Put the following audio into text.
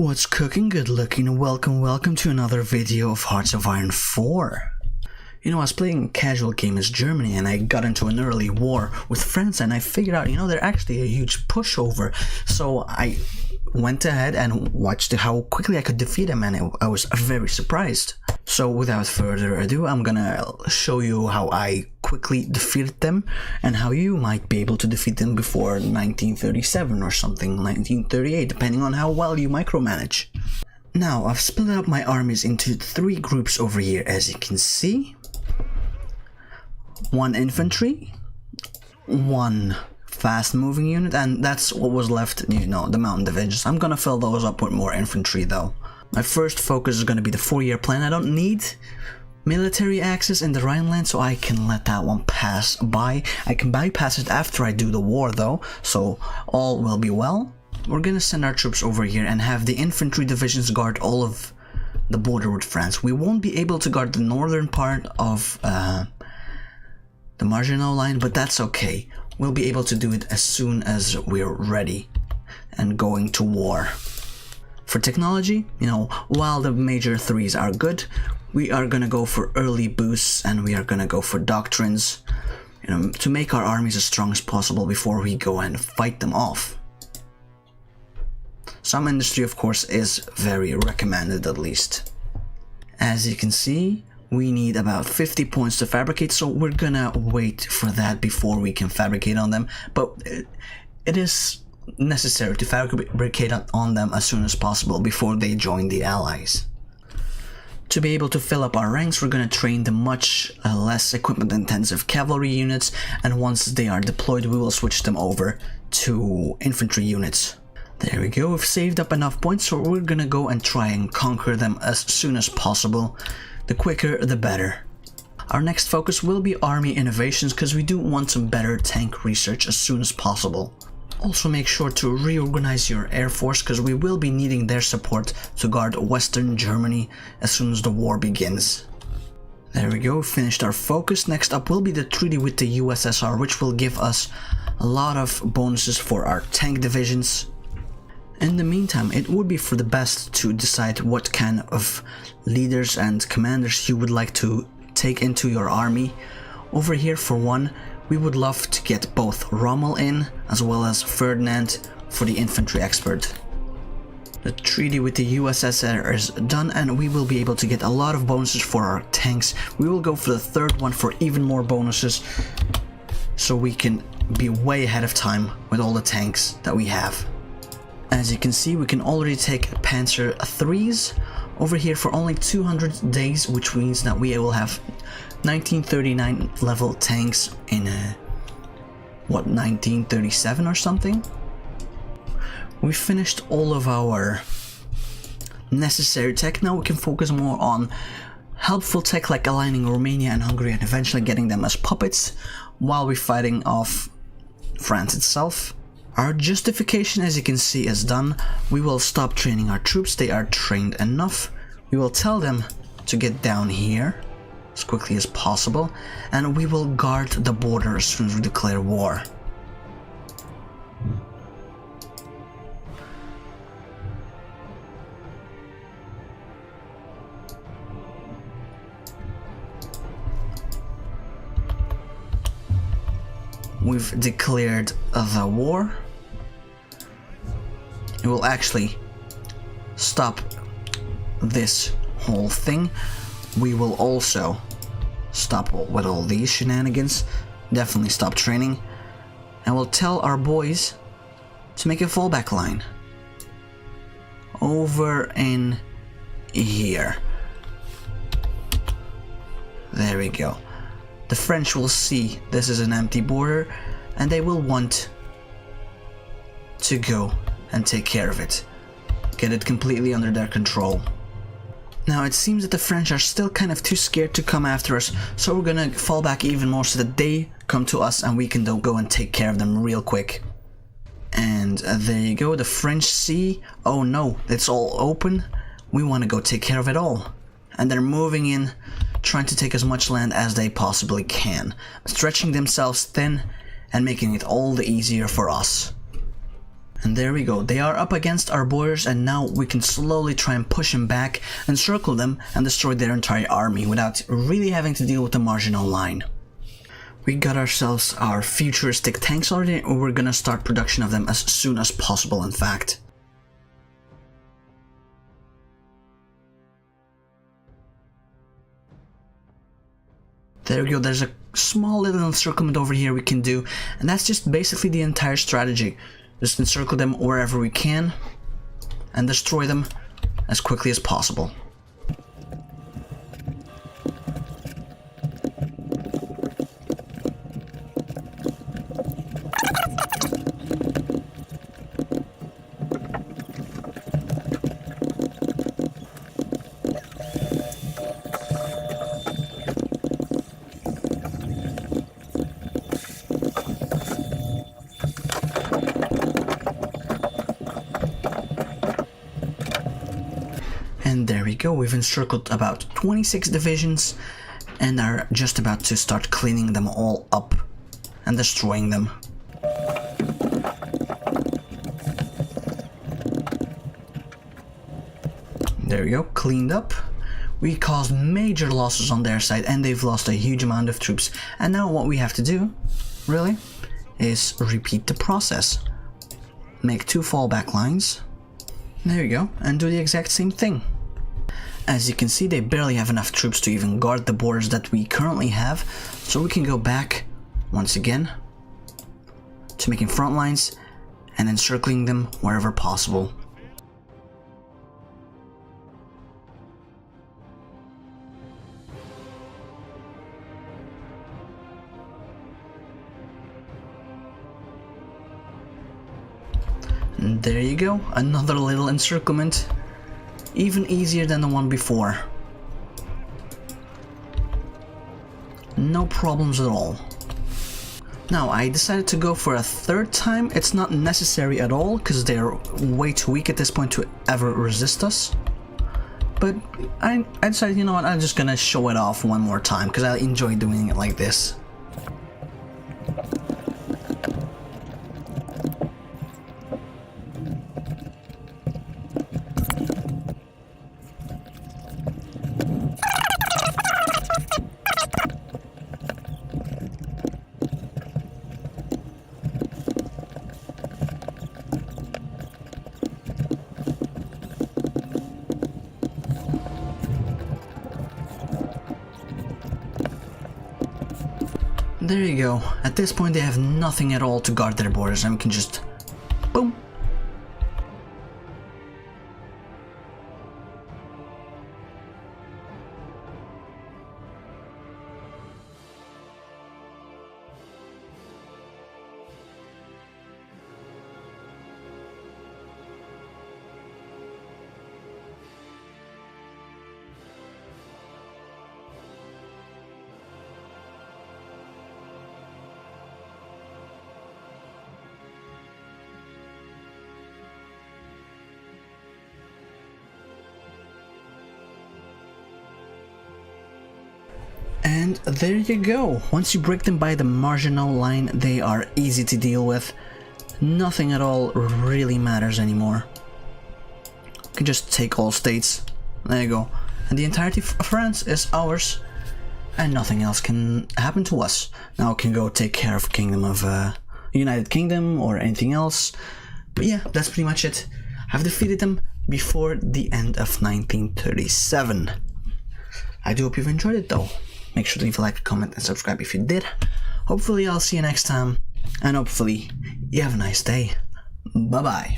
What's cooking, good looking? Welcome to another video of Hearts of Iron 4. You know, I was playing a casual game as Germany and I got into an early war with France and I figured out, they're actually a huge pushover. So I went ahead and watched how quickly I could defeat them and I was very surprised. So without further ado, I'm gonna show you how I quickly defeated them and how you might be able to defeat them before 1937 or something, 1938, depending on how well you micromanage. Now, I've split up my armies into 3 groups over here, as you can see. 1 infantry, 1 fast moving unit, and that's what was left, the mountain divisions. I'm gonna fill those up with more infantry though. My first focus is gonna be the 4-year plan. I don't need military access in the Rhineland, so I can let that one pass by. I can bypass it after I do the war though, so all will be well. We're gonna send our troops over here and have the infantry divisions guard all of the border with France. We won't be able to guard the northern part of the Maginot Line, but that's okay. We'll be able to do it as soon as we're ready and going to war. For technology, while the major 3s are good, we are gonna go for early boosts and we are gonna go for doctrines, to make our armies as strong as possible before we go and fight them off. Some industry, of course, is very recommended, at least. As you can see, we need about 50 points to fabricate, so we're gonna wait for that before we can fabricate on them, but it is necessary to fabricate on them as soon as possible before they join the Allies. To be able to fill up our ranks, we're gonna train the much less equipment intensive cavalry units, and once they are deployed we will switch them over to infantry units. There we go, we've saved up enough points, so we're gonna go and try and conquer them as soon as possible. The quicker the better. Our next focus will be army innovations, because we do want some better tank research as soon as possible. Also make sure to reorganize your air force, because we will be needing their support to guard Western Germany as soon as the war begins. There we go, finished our focus. Next up will be the treaty with the USSR, which will give us a lot of bonuses for our tank divisions. In the meantime, it would be for the best to decide what kind of leaders and commanders you would like to take into your army. Over here, for one, we would love to get both Rommel in as well as Ferdinand for the infantry expert. The treaty with the USSR is done and we will be able to get a lot of bonuses for our tanks. We will go for the 3rd one for even more bonuses, so we can be way ahead of time with all the tanks that we have. As you can see, we can already take Panzer 3s over here for only 200 days, which means that we will have 1939 level tanks in 1937 or something. We finished all of our necessary tech. Now we can focus more on helpful tech like aligning Romania and Hungary and eventually getting them as puppets while we're fighting off France itself. Our justification, as you can see, is done. We will stop training our troops. They are trained enough. We will tell them to get down here as quickly as possible, and we will guard the border as soon as we declare war. We've declared the war. It will actually stop this whole thing. We will also stop with all these shenanigans, definitely stop training, and we'll tell our boys to make a fallback line over in here. There we go. The French will see this is an empty border and they will want to go and take care of it, get it completely under their control. Now it seems that the French are still kind of too scared to come after us, so we're gonna fall back even more so that they come to us and we can go and take care of them real quick. And there you go, the French see, oh no, it's all open, we want to go take care of it all. And they're moving in, trying to take as much land as they possibly can, stretching themselves thin and making it all the easier for us. And there we go, they are up against our borders, and now we can slowly try and push them back, encircle them, and destroy their entire army without really having to deal with the marginal line. We got ourselves our futuristic tanks already, and we're gonna start production of them as soon as possible, in fact. There we go, there's a small little encirclement over here we can do, and that's just basically the entire strategy. Just encircle them wherever we can and destroy them as quickly as possible. And there we go, we've encircled about 26 divisions and are just about to start cleaning them all up and destroying them. There we go, cleaned up. We caused major losses on their side and they've lost a huge amount of troops. And now what we have to do, really, is repeat the process. Make 2 fallback lines. There you go, and do the exact same thing. As you can see, they barely have enough troops to even guard the borders that we currently have, so we can go back once again to making front lines and encircling them wherever possible. And there you go, another little encirclement. Even easier than the one before. No problems at all. Now I decided to go for a 3rd time. It's not necessary at all because they're way too weak at this point to ever resist us. But I decided, you know what, I'm just gonna show it off one more time because I enjoy doing it like this. There you go. At this point they have nothing at all to guard their borders and we can just boom. And there you go. Once you break them by the marginal line, they are easy to deal with. Nothing at all really matters anymore. You can just take all states. There you go. And the entirety of France is ours. And nothing else can happen to us. Now we can go take care of Kingdom of United Kingdom or anything else. But yeah, that's pretty much it. I've defeated them before the end of 1937. I do hope you've enjoyed it though. Make sure to leave a like, comment, and subscribe if you did. Hopefully I'll see you next time, and hopefully you have a nice day. Bye bye.